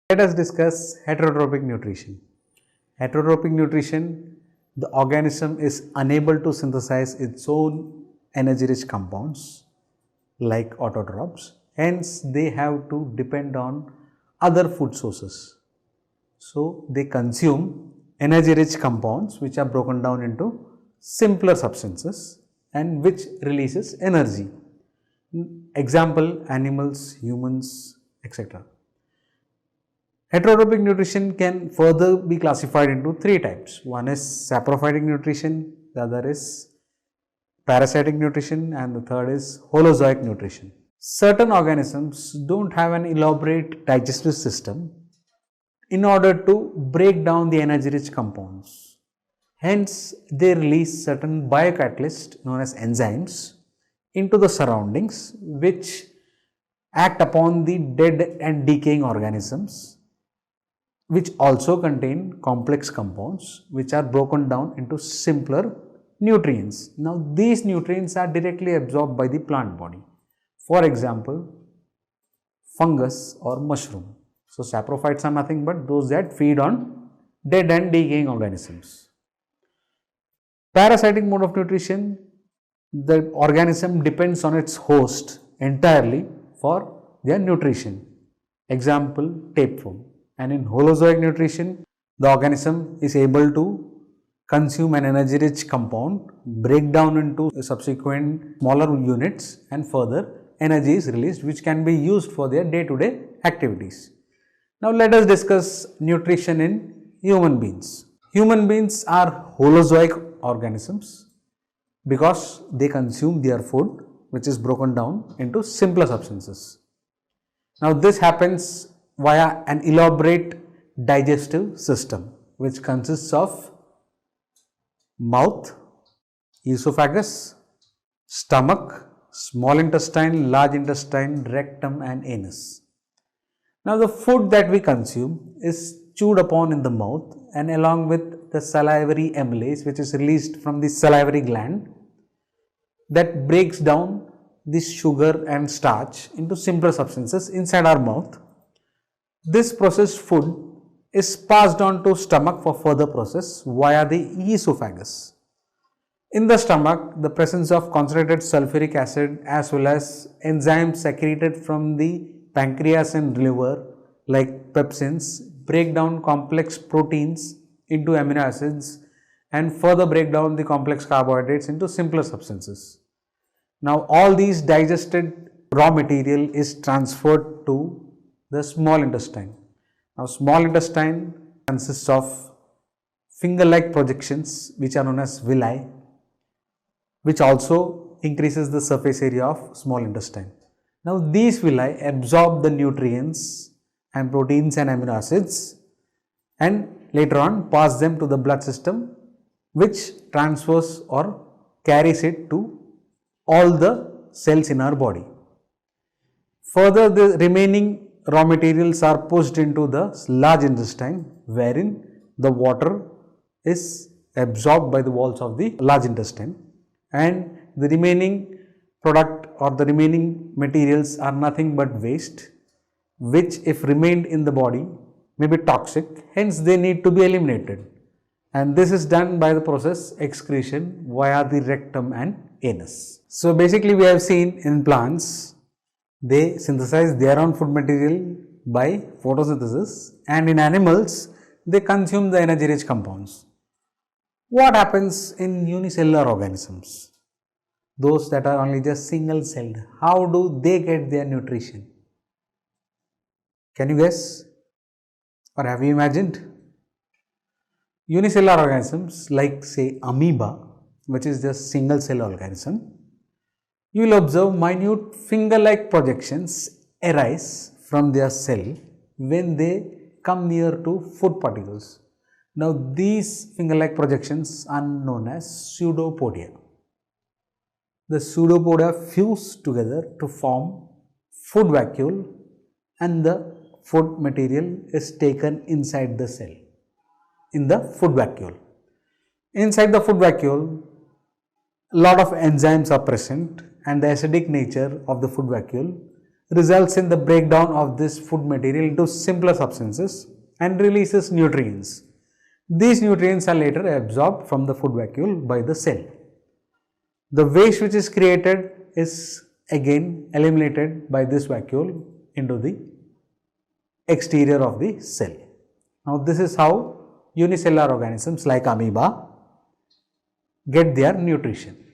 Let us discuss heterotrophic nutrition. Heterotrophic nutrition, the organism is unable to synthesize its own energy-rich compounds like autotrophs, hence they have to depend on other food sources. So they consume energy-rich compounds which are broken down into simpler substances and which releases energy. Example, animals, humans, etc. Heterotrophic nutrition can further be classified into three types. One is saprophytic nutrition, the other is parasitic nutrition, and the third is holozoic nutrition. Certain organisms don't have an elaborate digestive system in order to break down the energy-rich compounds. Hence, they release certain biocatalysts known as enzymes into the surroundings which act upon the dead and decaying organisms, which also contain complex compounds which are broken down into simpler nutrients. Now, these nutrients are directly absorbed by the plant body. For example, fungus or mushroom. So, saprophytes are nothing but those that feed on dead and decaying organisms. Parasitic mode of nutrition, the organism depends on its host entirely for their nutrition. Example, tapeworm. And in holozoic nutrition, the organism is able to consume an energy-rich compound, break down into subsequent smaller units, and further energy is released which can be used for their day-to-day activities. Now let us discuss nutrition in human beings. Human beings are holozoic organisms because they consume their food which is broken down into simpler substances. Now this happens via an elaborate digestive system which consists of mouth, esophagus, stomach, small intestine, large intestine, rectum and anus. Now the food that we consume is chewed upon in the mouth and along with the salivary amylase which is released from the salivary gland that breaks down this sugar and starch into simpler substances inside our mouth. This processed food is passed on to stomach for further process via the esophagus. In the stomach, the presence of concentrated sulfuric acid as well as enzymes secreted from the pancreas and liver like pepsins break down complex proteins into amino acids and further break down the complex carbohydrates into simpler substances. Now all these digested raw material is transferred to the small intestine. Now small intestine consists of finger-like projections which are known as villi, which also increases the surface area of small intestine. Now these villi absorb the nutrients and proteins and amino acids and later on pass them to the blood system which transfers or carries it to all the cells in our body. Further, the remaining raw materials are pushed into the large intestine wherein the water is absorbed by the walls of the large intestine and the remaining product or the remaining materials are nothing but waste which if remained in the body may be toxic, hence they need to be eliminated, and this is done by the process excretion via the rectum and anus. So basically we have seen in plants they synthesize their own food material by photosynthesis and in animals they consume the energy rich compounds. What happens in unicellular organisms? Those that are only just single celled, how do they get their nutrition? Can you guess or have you imagined? Unicellular organisms like say amoeba, which is just single cell organism, you will observe minute finger-like projections arise from their cell when they come near to food particles. Now these finger-like projections are known as pseudopodia. The pseudopodia fuse together to form food vacuole and the food material is taken inside the cell in the food vacuole. Inside the food vacuole, a lot of enzymes are present and the acidic nature of the food vacuole results in the breakdown of this food material into simpler substances and releases nutrients. These nutrients are later absorbed from the food vacuole by the cell. The waste which is created is again eliminated by this vacuole into the exterior of the cell. Now, this is how unicellular organisms like amoeba get their nutrition.